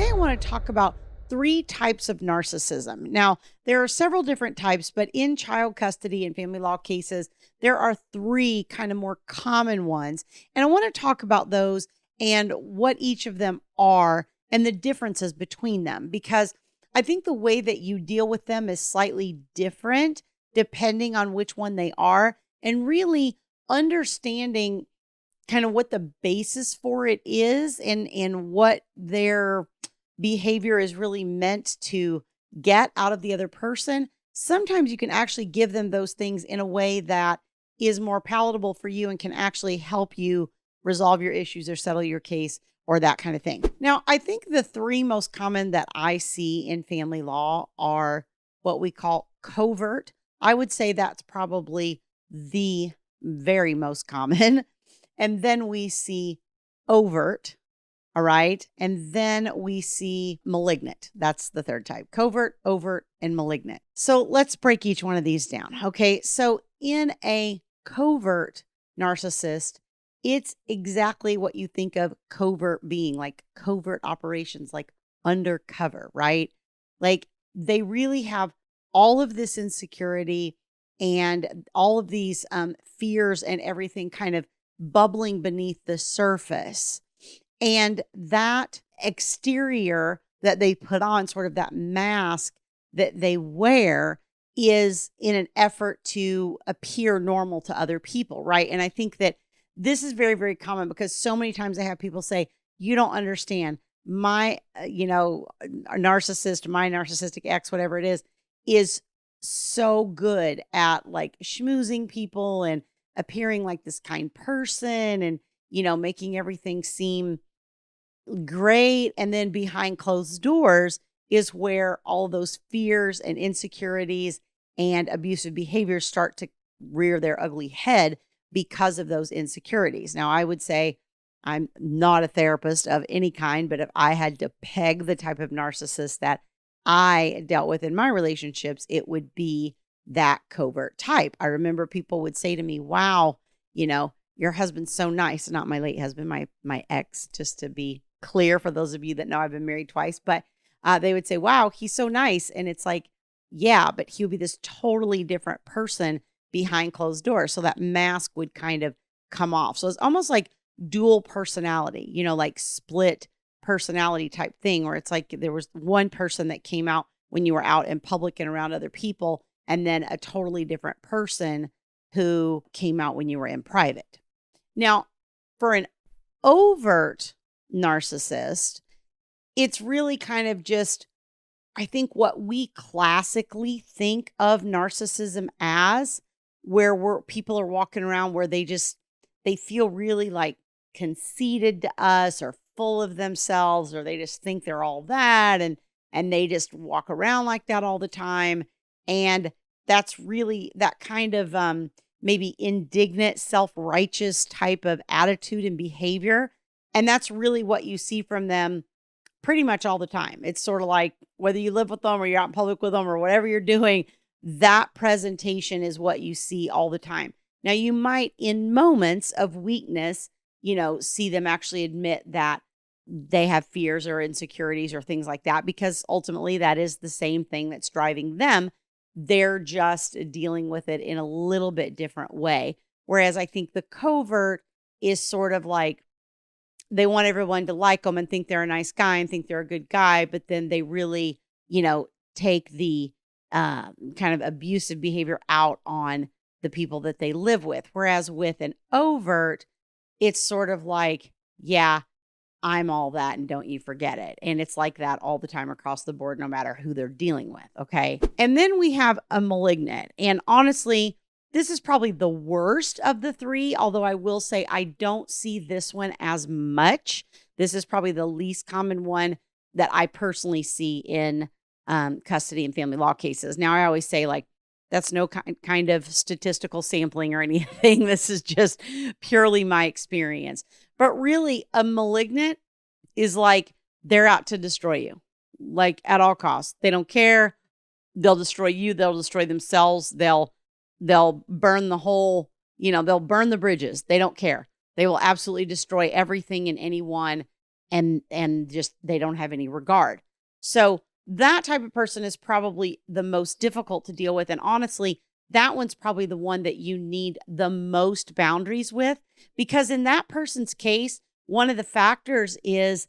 today I want to talk about 3 types of narcissism. Now, there are several different types, but in child custody and family law cases, there are 3 kind of more common ones. And I want to talk about those and what each of them are and the differences between them, because I think the way that you deal with them is slightly different depending on which one they are, and really understanding kind of what the basis for it is and what their behavior is really meant to get out of the other person. Sometimes you can actually give them those things in a way that is more palatable for you and can actually help you resolve your issues or settle your case or that kind of thing. Now, I think the 3 most common that I see in family law are what we call covert. I would say that's probably the very most common. And then we see overt. All right. And then we see malignant. That's the 3rd type: covert, overt, and malignant. So let's break each one of these down. Okay. So in a covert narcissist, it's exactly what you think of covert being, like covert operations, like undercover, right? Like they really have all of this insecurity and all of these fears and everything kind of bubbling beneath the surface. And that exterior that they put on, sort of that mask that they wear, is in an effort to appear normal to other people, right? And I think that this is very, very common because so many times I have people say, you don't understand, my, narcissist, my narcissistic ex, whatever it is so good at like schmoozing people and appearing like this kind person and, making everything seem great. And then behind closed doors is where all those fears and insecurities and abusive behaviors start to rear their ugly head because of those insecurities. Now, I would say I'm not a therapist of any kind, but if I had to peg the type of narcissist that I dealt with in my relationships, it would be that covert type. I remember people would say to me, wow, your husband's so nice. Not my late husband, my ex, just to be clear for those of you that know I've been married twice, but they would say, wow, he's so nice. And it's like, yeah, but he would be this totally different person behind closed doors. So that mask would kind of come off. So it's almost like dual personality, like split personality type thing, where it's like there was one person that came out when you were out in public and around other people, and then a totally different person who came out when you were in private. Now, for an overt narcissist, it's really kind of just, I think, what we classically think of narcissism as, where people are walking around where they feel really like conceited to us or full of themselves, or they just think they're all that, and they just walk around like that all the time. And that's really that kind of maybe indignant, self-righteous type of attitude and behavior. And that's really what you see from them pretty much all the time. It's sort of like whether you live with them or you're out in public with them or whatever you're doing, that presentation is what you see all the time. Now, you might, in moments of weakness, see them actually admit that they have fears or insecurities or things like that, because ultimately that is the same thing that's driving them. They're just dealing with it in a little bit different way. Whereas I think the covert is sort of like they want everyone to like them and think they're a nice guy and think they're a good guy, but then they really, take the kind of abusive behavior out on the people that they live with. Whereas with an overt, it's sort of like, yeah, I'm all that and don't you forget it. And it's like that all the time across the board, no matter who they're dealing with. Okay. And then we have a malignant. And honestly, this is probably the worst of the 3, although I will say I don't see this one as much. This is probably the least common one that I personally see in custody and family law cases. Now, I always say, like, that's no kind of statistical sampling or anything. This is just purely my experience. But really, a malignant is like they're out to destroy you, like at all costs. They don't care. They'll destroy you. They'll destroy themselves. They'll burn the whole, they'll burn the bridges. They don't care. They will absolutely destroy everything and anyone. and just they don't have any regard. So that type of person is probably the most difficult to deal with. And honestly, that one's probably the one that you need the most boundaries with, because in that person's case, one of the factors is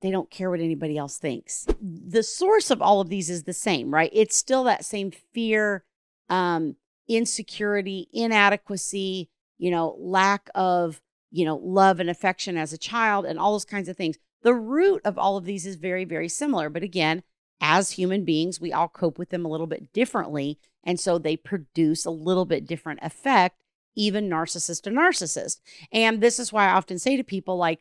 they don't care what anybody else thinks. The source of all of these is the same, right? It's still that same fear, insecurity, inadequacy, lack of, love and affection as a child and all those kinds of things. The root of all of these is very, very similar. But again, as human beings, we all cope with them a little bit differently. And so they produce a little bit different effect, even narcissist to narcissist. And this is why I often say to people, like,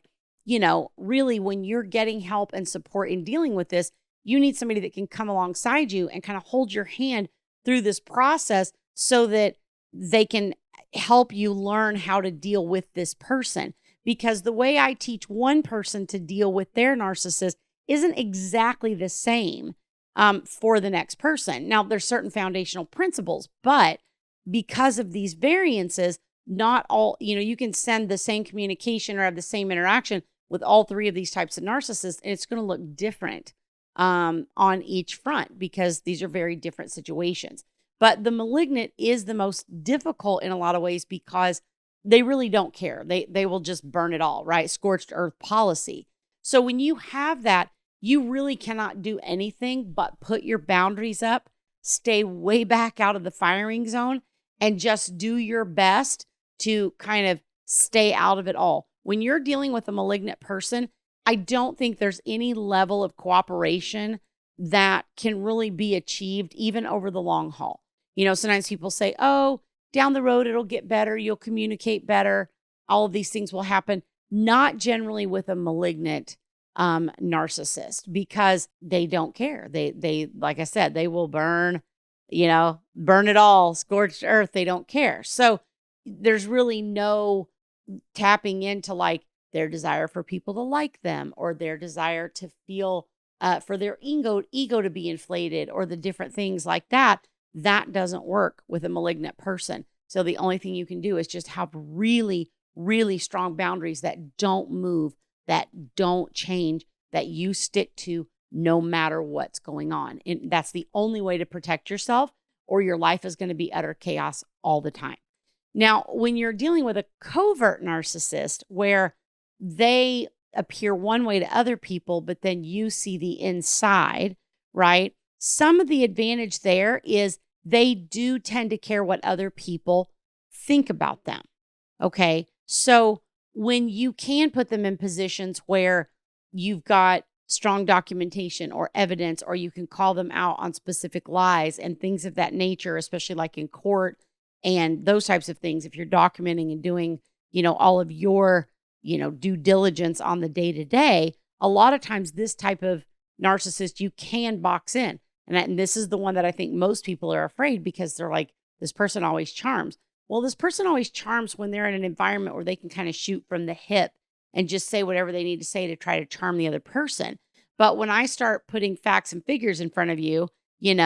really, when you're getting help and support in dealing with this, you need somebody that can come alongside you and kind of hold your hand through this process so that they can help you learn how to deal with this person. Because the way I teach one person to deal with their narcissist isn't exactly the same for the next person. Now, there's certain foundational principles, but because of these variances, not all, you can send the same communication or have the same interaction with all three of these types of narcissists, and it's going to look different on each front because these are very different situations. But the malignant is the most difficult in a lot of ways because they really don't care. They will just burn it all, right? Scorched earth policy. So when you have that, you really cannot do anything but put your boundaries up, stay way back out of the firing zone, and just do your best to kind of stay out of it all. When you're dealing with a malignant person, I don't think there's any level of cooperation that can really be achieved even over the long haul. Sometimes people say, oh, down the road, it'll get better. You'll communicate better. All of these things will happen. Not generally with a malignant narcissist, because they don't care. They, like I said, they will burn it all, scorched earth. They don't care. So there's really no tapping into like their desire for people to like them, or their desire to feel for their ego to be inflated, or the different things like that. That doesn't work with a malignant person. So the only thing you can do is just have really, really strong boundaries that don't move, that don't change, that you stick to no matter what's going on. And that's the only way to protect yourself, or your life is going to be utter chaos all the time. Now, when you're dealing with a covert narcissist, where they appear one way to other people, but then you see the inside, right? Some of the advantage there is they do tend to care what other people think about them. Okay. So when you can put them in positions where you've got strong documentation or evidence, or you can call them out on specific lies and things of that nature, especially like in court and those types of things, if you're documenting and doing, all of your, due diligence on the day-to-day, a lot of times this type of narcissist you can box in. And this is the one that I think most people are afraid, because they're like, this person always charms. Well, this person always charms when they're in an environment where they can kind of shoot from the hip and just say whatever they need to say to try to charm the other person. But when I start putting facts and figures in front of you, and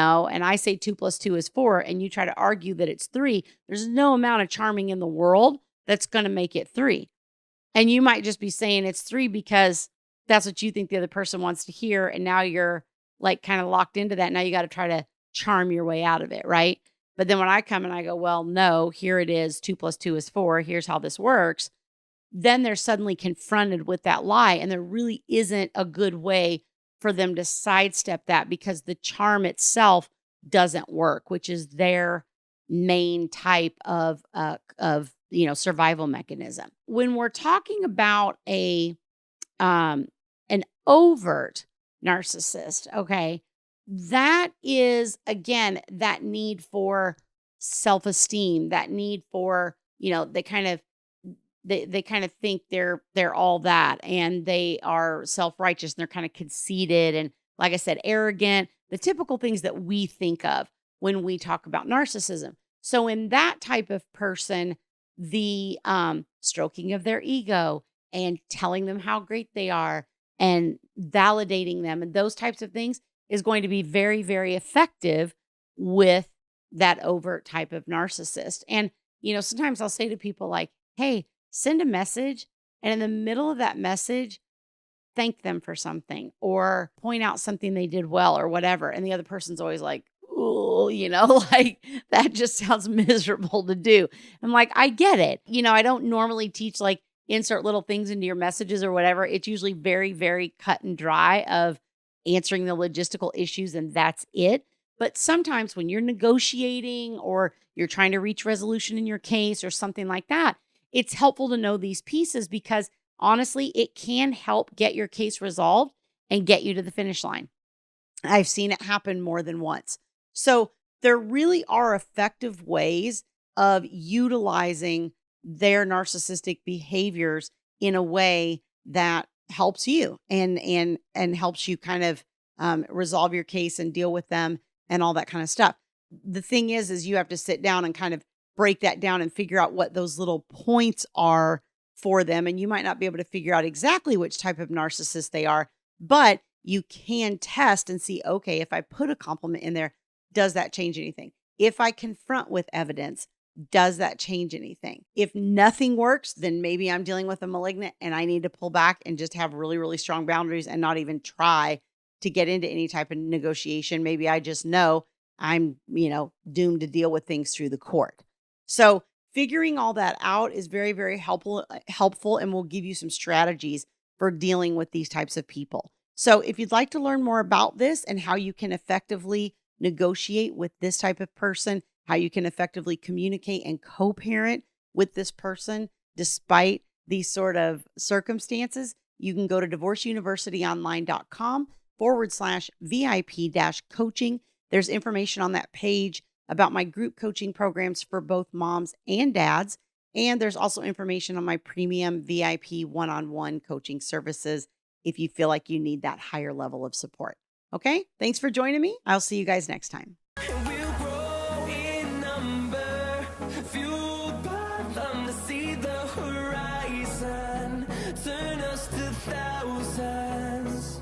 I say 2 + 2 is 4, and you try to argue that it's 3, there's no amount of charming in the world that's going to make it 3. And you might just be saying it's 3 because that's what you think the other person wants to hear. And now you're like kind of locked into that. Now you got to try to charm your way out of it, right? But then when I come and I go, well, no, here it is, 2 + 2 is 4. Here's how this works. Then they're suddenly confronted with that lie. And there really isn't a good way for them to sidestep that, because the charm itself doesn't work, which is their main type of survival mechanism. When we're talking about an overt narcissist, okay, that is, again, that need for self-esteem, that need for, they kind of think they're all that, and they are self-righteous, and they're kind of conceited, and like I said, arrogant, the typical things that we think of when we talk about narcissism. So in that type of person, the stroking of their ego and telling them how great they are and validating them and those types of things is going to be very, very effective with that overt type of narcissist. And, sometimes I'll say to people like, hey, send a message, and in the middle of that message, thank them for something or point out something they did well or whatever. And the other person's always like, "Ooh," like that just sounds miserable to do. I'm like, I get it. I don't normally teach like insert little things into your messages or whatever. It's usually very, very cut and dry of answering the logistical issues and that's it. But sometimes when you're negotiating or you're trying to reach resolution in your case or something like that, it's helpful to know these pieces because honestly, it can help get your case resolved and get you to the finish line. I've seen it happen more than once. So there really are effective ways of utilizing their narcissistic behaviors in a way that helps you and helps you kind of resolve your case and deal with them and all that kind of stuff. The thing is you have to sit down and kind of break that down and figure out what those little points are for them. And you might not be able to figure out exactly which type of narcissist they are, but you can test and see, okay, if I put a compliment in there, does that change anything? If I confront with evidence, does that change anything? If nothing works, then maybe I'm dealing with a malignant and I need to pull back and just have really, really strong boundaries and not even try to get into any type of negotiation. Maybe I just know I'm, doomed to deal with things through the court. So figuring all that out is very, very helpful and will give you some strategies for dealing with these types of people. So if you'd like to learn more about this and how you can effectively negotiate with this type of person, how you can effectively communicate and co-parent with this person despite these sort of circumstances, you can go to divorceuniversityonline.com/VIP-coaching. There's information on that page about my group coaching programs for both moms and dads. And there's also information on my premium VIP one-on-one coaching services if you feel like you need that higher level of support. Okay, thanks for joining me. I'll see you guys next time.